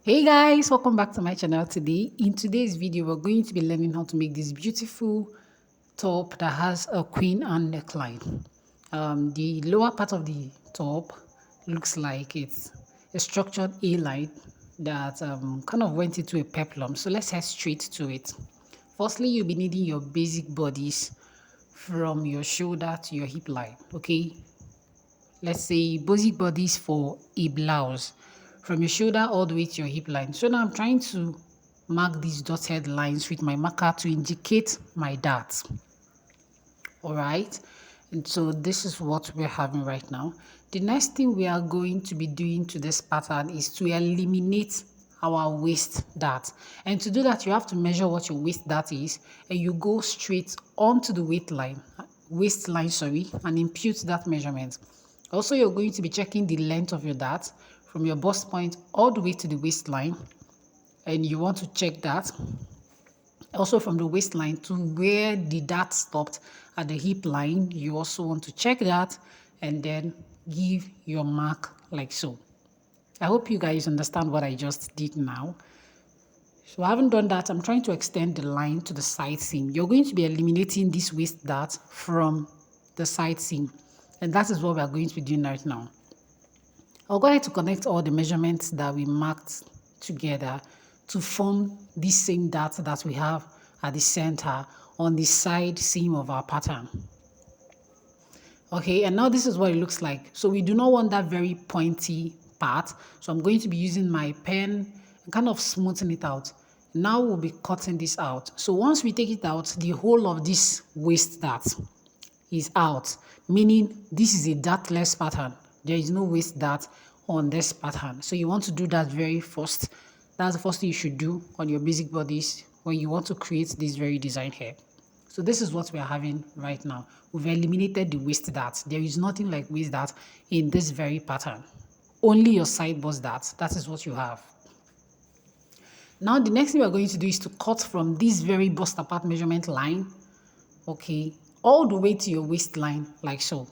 Hey guys, welcome back to my channel today. In today's video, we're going to be learning how to make this beautiful top that has a queen and neckline. The lower part of the top looks like it's a structured A-line that kind of went into a peplum. So let's head straight to it. Firstly, you'll be needing your basic bodice from your shoulder to your hip line, okay? Let's say basic bodies for a blouse from your shoulder all the way to your hip line. So now I'm trying to mark these dotted lines with my marker to indicate my darts. All right. And so this is what we're having right now. The next thing we are going to be doing to this pattern is to eliminate our waist dart. And to do that, you have to measure what your waist dart is and you go straight onto the waistline, sorry, and impute that measurement. Also, you're going to be checking the length of your dart from your bust point all the way to the waistline, and you want to check that also from the waistline to where the dart stopped at the hip line. You also want to check that and then give your mark like so. I hope you guys understand what I just did now. So I haven't done that. I'm trying to extend the line to the side seam. You're going to be eliminating this waist dart from the side seam, and that is what we are going to be doing right now. I'll go ahead to connect all the measurements that we marked together to form this same dart that we have at the center on the side seam of our pattern. Okay, and now this is what it looks like. So we do not want that very pointy part. So I'm going to be using my pen and kind of smoothing it out. Now we'll be cutting this out. So once we take it out, the whole of this waist dart is out, meaning this is a dartless pattern. There is no waist dart on this pattern. So you want to do that very first. That's the first thing you should do on your basic bodies when you want to create this very design here. So this is what we are having right now. We've eliminated the waist dart. There is nothing like waist dart in this very pattern. Only your side bust dart. That is what you have. Now the next thing we're going to do is to cut from this very bust apart measurement line, okay, all the way to your waistline like so.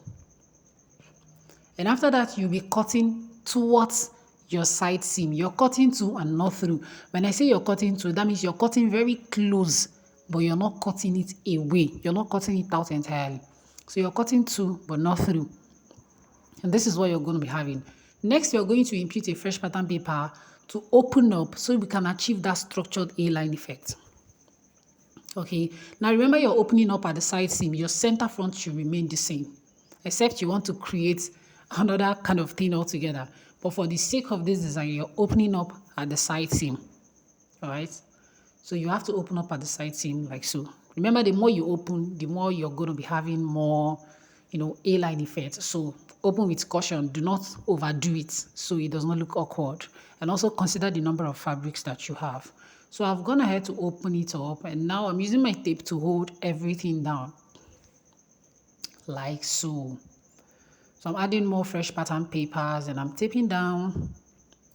And after that, you'll be cutting towards your side seam. You're cutting to and not through. When I say you're cutting to, that means you're cutting very close, but you're not cutting it away. You're not cutting it out entirely. So you're cutting to, but not through. And this is what you're going to be having. Next, you're going to impute a fresh pattern paper to open up so we can achieve that structured A-line effect. Okay, now remember you're opening up at the side seam. Your center front should remain the same, except you want to create another kind of thing altogether. But for the sake of this design, you're opening up at the side seam. All right, so you have to open up at the side seam like so. Remember, the more you open, the more you're going to be having more, A-line effect. So open with caution. Do not overdo it so it does not look awkward. And also consider the number of fabrics that you have. So I've gone ahead to open it up, and now I'm using my tape to hold everything down like so. So I'm adding more fresh pattern papers and I'm taping down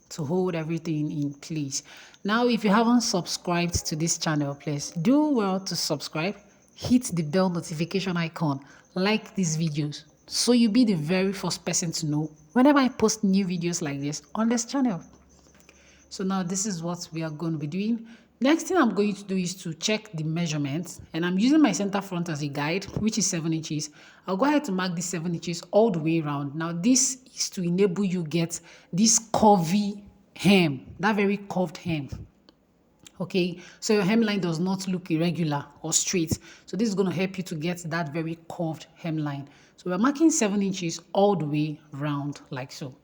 to hold everything in place. Now, if you haven't subscribed to this channel, please do well to subscribe, hit the bell notification icon, like these videos, so you'll be the very first person to know whenever I post new videos like this on this channel. So now this is what we are going to be doing. Next thing I'm going to do is to check the measurements, and I'm using my center front as a guide, which is 7 inches. I'll go ahead to mark this 7 inches all the way around. Now this is to enable you get this curvy hem, that very curved hem. Okay, so your hemline does not look irregular or straight. So this is going to help you to get that very curved hemline. So we're marking 7 inches all the way round like so.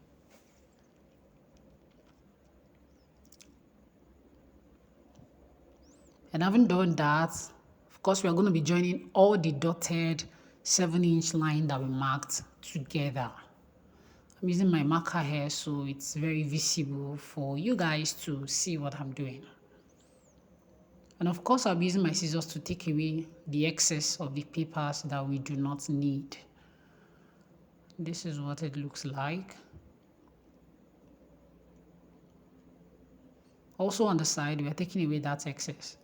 And having done that, of course, we are going to be joining all the dotted 7-inch line that we marked together. I'm using my marker here so it's very visible for you guys to see what I'm doing. And of course, I'll be using my scissors to take away the excess of the papers that we do not need. This is what it looks like. Also on the side, we are taking away that excess.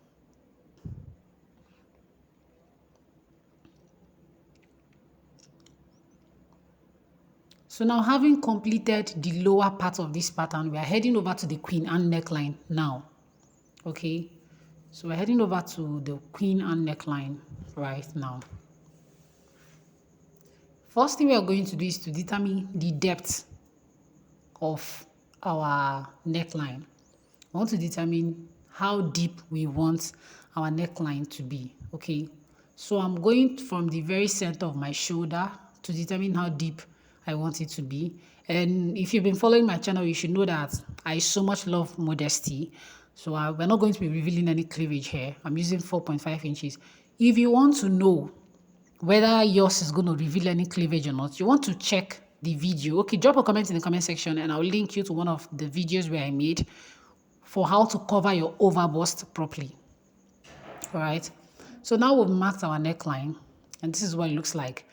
So now, having completed the lower part of this pattern, we are heading over to the queen and neckline now. Okay, so we're heading over to the queen and neckline right now. First thing we are going to do is to determine the depth of our neckline. We want to determine how deep we want our neckline to be. Okay, so I'm going from the very center of my shoulder to determine how deep I want it to be. And if you've been following my channel, you should know that I so much love modesty. So we're not going to be revealing any cleavage here. I'm using 4.5 inches. If you want to know whether yours is going to reveal any cleavage or not, you want to check the video. Okay, drop a comment in the comment section and I'll link you to one of the videos where I made for how to cover your overbust properly. All right, so now we've marked our neckline and this is what it looks like.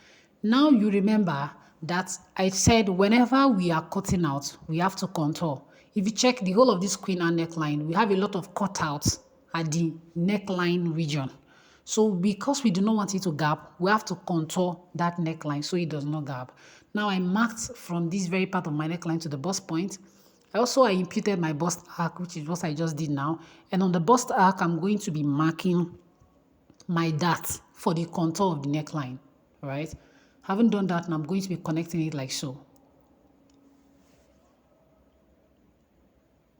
Now you remember that I said whenever we are cutting out, we have to contour. If you check the whole of this queen and neckline, we have a lot of cutouts at the neckline region. So because we do not want it to gap, we have to contour that neckline so it does not gap. Now I marked from this very part of my neckline to the bust point. I imputed my bust arc, which is what I just did now. And on the bust arc, I'm going to be marking my dart for the contour of the neckline, all right? Having done that, now I'm going to be connecting it like so.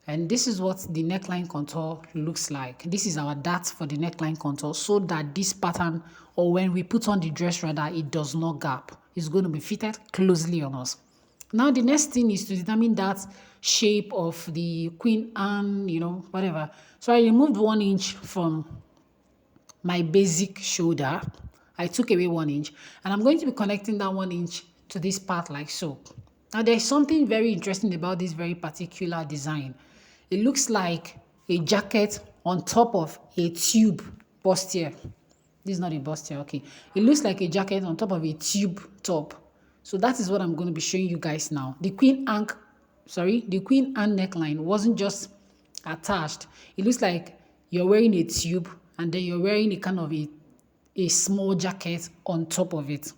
And this is what the neckline contour looks like. This is our dart for the neckline contour so that this pattern, or when we put on the dress rather, it does not gap. It's going to be fitted closely on us. Now the next thing is to determine that shape of the queen and, whatever. So I removed 1 inch from my basic shoulder. I took away 1 inch and I'm going to be connecting that 1 inch to this part like so. Now there's something very interesting about this very particular design. It looks like a jacket on top of a tube bustier. This is not a bustier, okay. It looks like a jacket on top of a tube top. So that is what I'm going to be showing you guys now. The queen and neckline wasn't just attached. It looks like you're wearing a tube and then you're wearing a kind of a small jacket on top of it.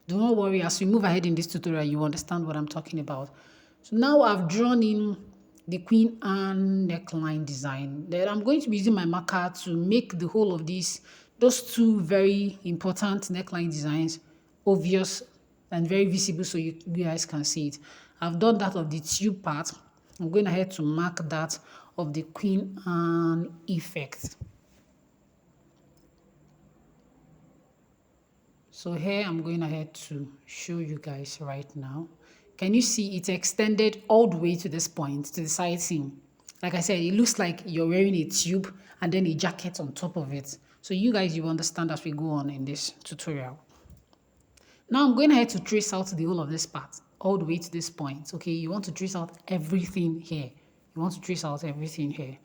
Do not worry, as we move ahead in this tutorial, you understand what I'm talking about. So now I've drawn in the queen and neckline design. Then I'm going to be using my marker to make the whole of those two very important neckline designs obvious and very visible so you guys can see it. I've done that of the tube part. I'm going ahead to mark that of the queen and effect. So here I'm going ahead to show you guys right now. Can you see it extended all the way to this point, to the side seam? Like I said, it looks like you're wearing a tube and then a jacket on top of it. So you guys, you understand as we go on in this tutorial. Now I'm going ahead to trace out the whole of this part, all the way to this point. Okay, you want to trace out everything here. You want to trace out everything here.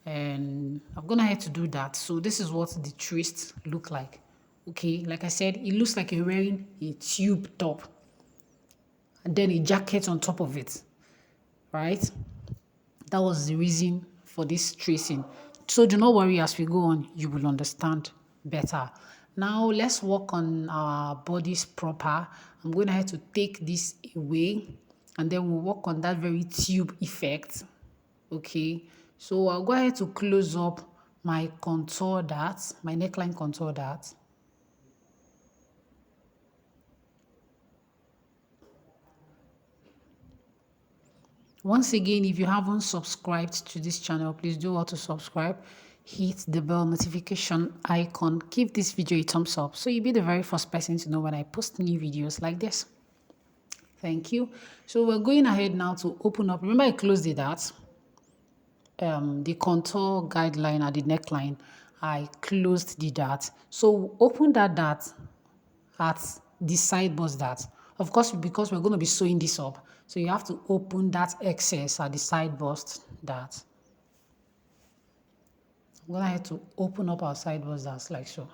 And I'm going ahead to do that. So this is what the traced look like. Okay, like I said, it looks like you're wearing a tube top and then a jacket on top of it, right? That was the reason for this tracing. So do not worry, as we go on, you will understand better. Now let's work on our bodice proper. I'm going to have to take this away and then we'll work on that very tube effect. Okay, so I'll go ahead to close up my contour dart, my neckline contour dart. Once again, if you haven't subscribed to this channel, please do want to subscribe. Hit the bell notification icon. Give this video a thumbs up so you'll be the very first person to know when I post new videos like this. Thank you. So we're going ahead now to open up. Remember I closed the dart, the contour guideline at the neckline. I closed the dart. So open that dart at the side bust dart. Of course, because we're going to be sewing this up, so you have to open that excess at the side bust dart. I'm going to have to open up our side bust darts like so.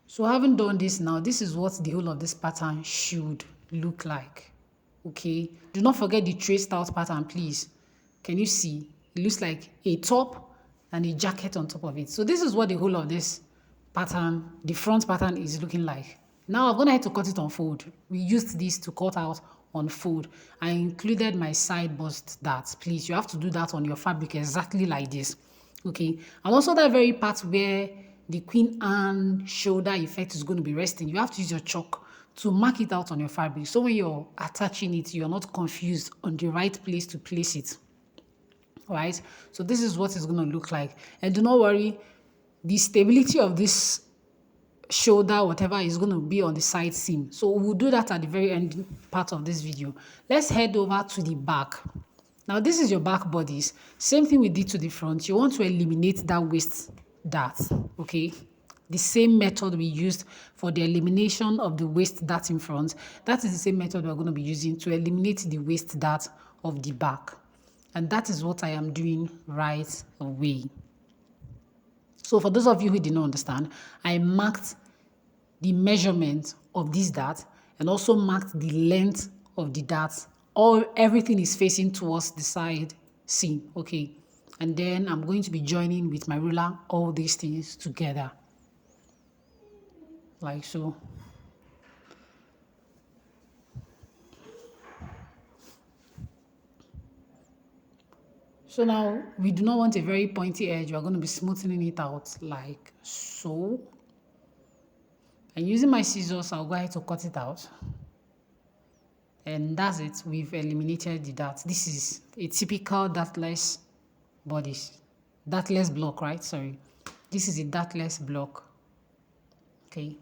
So having done this now, this is what the whole of this pattern should look like. Okay, do not forget the traced out pattern, please. Can you see? It looks like a top and a jacket on top of it. So this is what the whole of this pattern, the front pattern is looking like. Now I'm gonna have to cut it on fold. We used this to cut out on fold. I included my side bust dart. Please, you have to do that on your fabric exactly like this. Okay, and also that very part where the Queen Anne shoulder effect is going to be resting, you have to use your chalk to mark it out on your fabric. So when you're attaching it, you're not confused on the right place to place it. Right? So this is what it's going to look like. And do not worry, the stability of this shoulder, whatever, is going to be on the side seam. So we'll do that at the very end part of this video. Let's head over to the back. Now this is your back bodice. Same thing we did to the front. You want to eliminate that waist dart, okay? The same method we used for the elimination of the waist dart in front, that is the same method we're going to be using to eliminate the waist dart of the back. And that is what I am doing right away. So for those of you who did not understand, I marked the measurement of this dart and also marked the length of the dart. Everything is facing towards the side seam, okay? And then I'm going to be joining with my ruler all these things together, like so. So now we do not want a very pointy edge. We're going to be smoothing it out like so. And using my scissors, I'll go ahead to cut it out. And that's it. We've eliminated the dart. This is a typical dartless bodice. Dartless block, right? Sorry. This is a dartless block. Okay.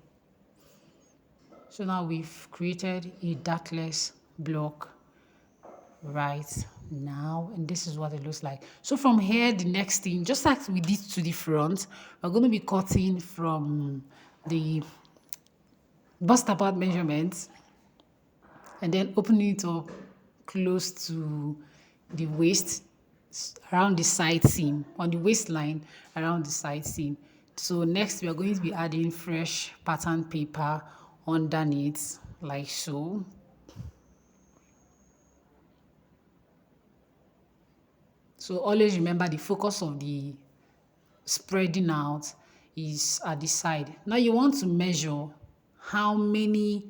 So now we've created a dartless block right now, and this is what it looks like. So from here, the next thing, just like we did to the front, we're going to be cutting from the bust apart measurements and then opening it up close to the waist, around the side seam, on the waistline around the side seam. So next we are going to be adding fresh pattern paper underneath, like so. So always remember the focus of the spreading out is at the side. Now you want to measure how many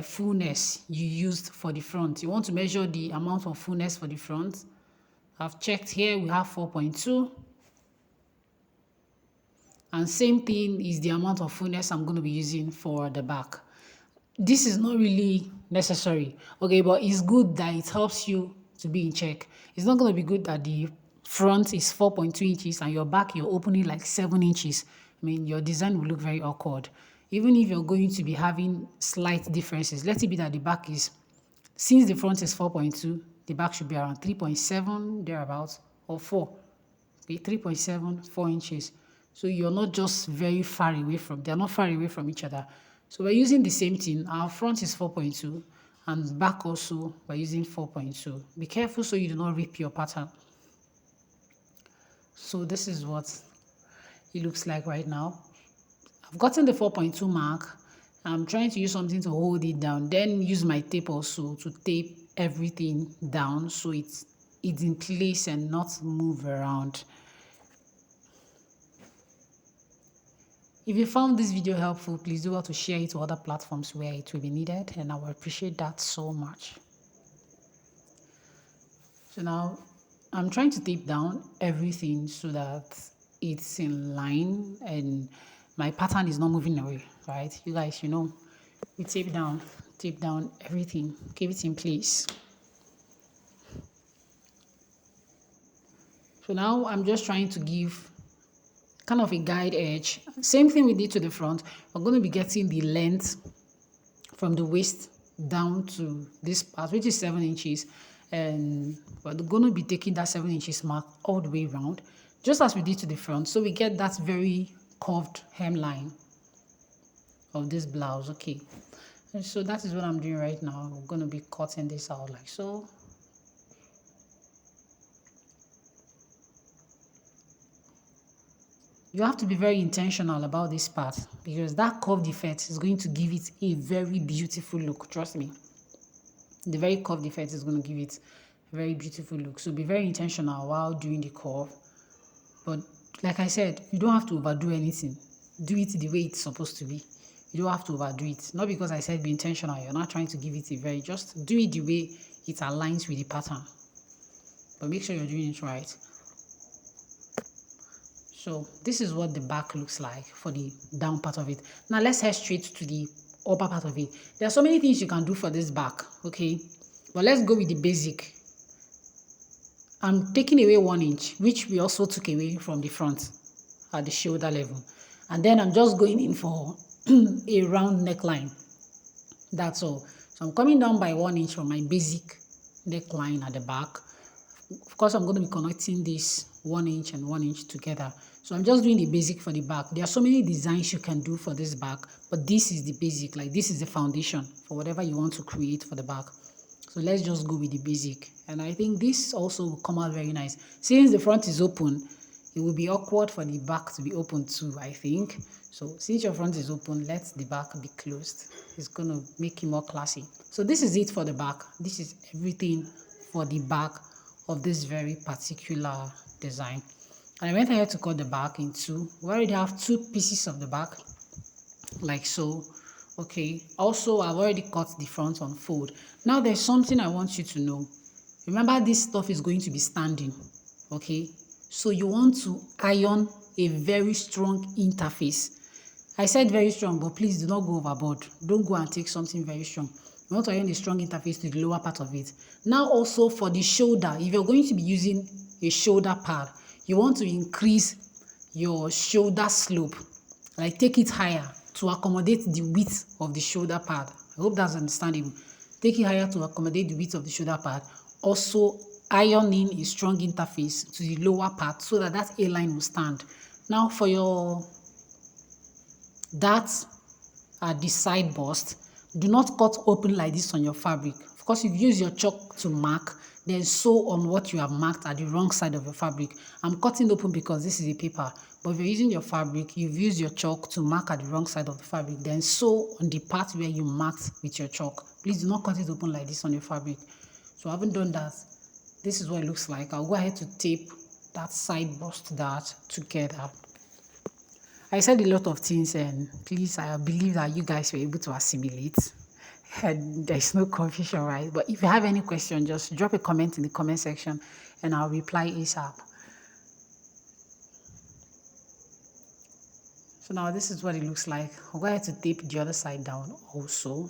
fullness you used for the front. You want to measure the amount of fullness for the front. I've checked here, we have 4.2. And same thing is the amount of fullness I'm going to be using for the back. This is not really necessary, okay, but it's good that it helps you to be in check. It's not going to be good that the front is 4.2 inches and your back you're opening like 7 inches. I mean, your design will look very awkward. Even if you're going to be having slight differences, let it be that the back is, since the front is 4.2, the back should be around 3.7, thereabouts, or 4. Okay, 3.7, 4 inches. So you're not just very far away from, they're not far away from each other. So we're using the same thing. Our front is 4.2 and back also we're using 4.2. Be careful so you do not rip your pattern. So this is what it looks like right now. I've gotten the 4.2 mark. I'm trying to use something to hold it down, then use my tape also to tape everything down so it's in place and not move around. If you found this video helpful, please do well to share it to other platforms where it will be needed, and I will appreciate that so much. So now I'm trying to tape down everything so that it's in line and my pattern is not moving away, right? You guys, you know, we tape down everything, keep it in place. So now I'm just trying to give kind of a guide edge. Same thing we did to the front. We're going to be getting the length from the waist down to this part, which is 7 inches. And we're going to be taking that 7 inches mark all the way around, just as we did to the front. So we get that very curved hemline of this blouse, okay? And so that is what I'm doing right now. We're going to be cutting this out like so. You have to be very intentional about this part because that curved effect is going to give it a very beautiful look. Trust me. The very curved effect is going to give it a very beautiful look. So be very intentional while doing the curve. But like I said, you don't have to overdo anything. do it the way it's supposed to be. You don't have to overdo it. Not because I said be intentional. You're not trying to give it a very, just do it the way it aligns with the pattern. But make sure you're doing it right. So this is what the back looks like for the down part of it. Now let's head straight to the upper part of it. There are so many things you can do for this back, okay? But let's go with the basic. I'm taking away 1 inch, which we also took away from the front at the shoulder level. And then I'm just going in for a round neckline. That's all. So I'm coming down by 1 inch from my basic neckline at the back. Of course, I'm going to be connecting this 1 inch and 1 inch together. So I'm just doing the basic for the back. There are so many designs you can do for this back, but this is the basic. Like, this is the foundation for whatever you want to create for the back. So let's just go with the basic. And I think this also will come out very nice. Since the front is open, it will be awkward for the back to be open too, I think. So since your front is open, let the back be closed. It's going to make it more classy. So this is it for the back. This is everything for the back of this very particular design. And I went ahead to cut the back in two. We already have 2 pieces of the back, like so. Okay, also I've already cut the front on fold. Now there's something I want you to know. Remember, this stuff is going to be standing, okay? So you want to iron a very strong interface. I said very strong, but please do not go overboard. Don't go and take something very strong. You want to iron a strong interface to the lower part of it. Now also for the shoulder, if you're going to be using a shoulder pad, you want to increase your shoulder slope, like take it higher to accommodate the width of the shoulder pad. I hope that's understandable. Take it higher to accommodate the width of the shoulder pad. Also iron in a strong interface to the lower part so that that A-line will stand. Now for your that at the side bust, do not cut open like this on your fabric. Of course, if you use your chalk to mark, then sew on what you have marked at the wrong side of your fabric. I'm cutting open because this is a paper, but if you're using your fabric, you've used your chalk to mark at the wrong side of the fabric, then sew on the part where you marked with your chalk. Please do not cut it open like this on your fabric. So I haven't done that. This is what it looks like. I'll go ahead to tape that side bust that together. I said a lot of things, and please, I believe that you guys were able to assimilate. And there's no confusion, right? But if you have any question, just drop a comment in the comment section and I'll reply ASAP. So now this is what it looks like. I'll go ahead to tape the other side down also.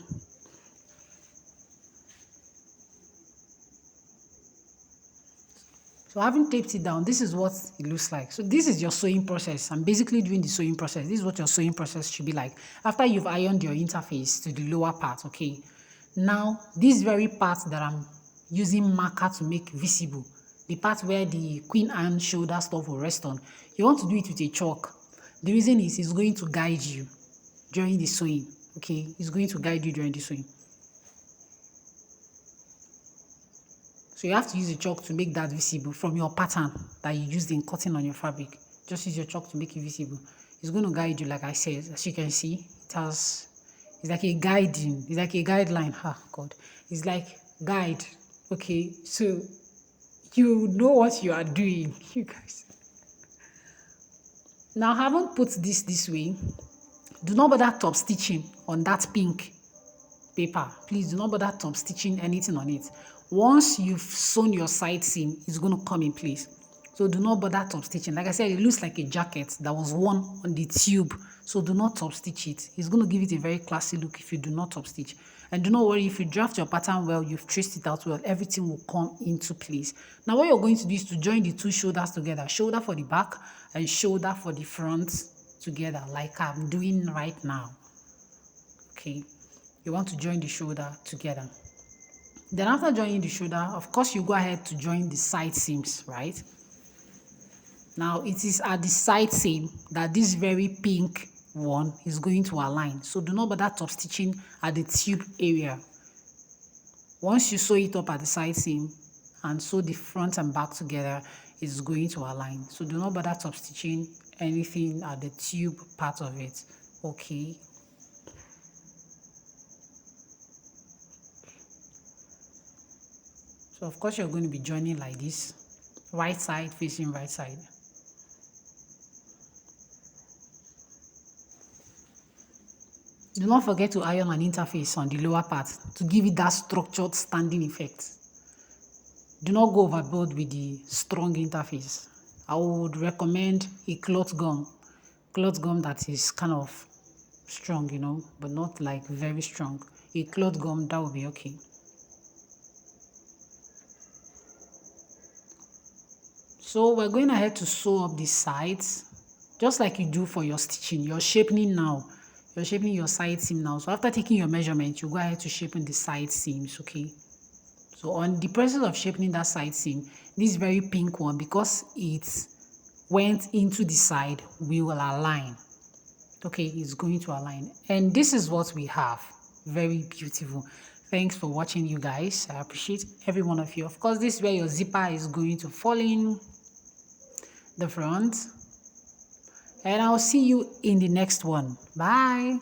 So having taped it down, this is what it looks like. So this is your sewing process. I'm basically doing the sewing process. This is what your sewing process should be like. After you've ironed your interface to the lower part, okay? Now, this very part that I'm using marker to make visible, the part where the Queen Anne shoulder stuff will rest on, you want to do it with a chalk. The reason is it's going to guide you during the sewing, okay? It's going to guide you during the sewing. So you have to use a chalk to make that visible from your pattern that you used in cutting on your fabric. Just use your chalk to make it visible. It's going to guide you, like I said. As you can see, it's like a guiding, it's like a guideline. God, it's like guide. Okay, so you know what you are doing, you guys. Now, having put this way, do not bother top stitching on that pink paper. Please do not bother top stitching anything on it. Once you've sewn your side seam, it's going to come in place. So do not bother top stitching. Like I said, it looks like a jacket that was worn on the tube. So do not top stitch it. It's going to give it a very classy look if you do not top stitch. And do not worry, if you draft your pattern well, you've traced it out well, everything will come into place. Now what you're going to do is to join the 2 shoulders together. Shoulder for the back and shoulder for the front together, like I'm doing right now. Okay. You want to join the shoulder together. Then after joining the shoulder, of course, you go ahead to join the side seams, right? Now, it is at the side seam that this very pink one is going to align. So do not bother top stitching at the tube area. Once you sew it up at the side seam and sew the front and back together, it's going to align. So do not bother top stitching anything at the tube part of it, okay? So of course you're going to be joining like this, right side facing right side. Do not forget to iron an interface on the lower part to give it that structured standing effect. Do not go overboard with the strong interface. I would recommend a cloth gum that is kind of strong, you know, but not like very strong. A cloth gum, that will be okay. So we're going ahead to sew up the sides, just like you do for your stitching. You're shaping now. You're shaping your side seam now. So after taking your measurement, you go ahead to shaping the side seams, okay? So on the process of shaping that side seam, this very pink one, because it went into the side, we will align. Okay, it's going to align. And this is what we have. Very beautiful. Thanks for watching, you guys. I appreciate every one of you. Of course, this is where your zipper is going to fall in the front. And I'll see you in the next one. Bye.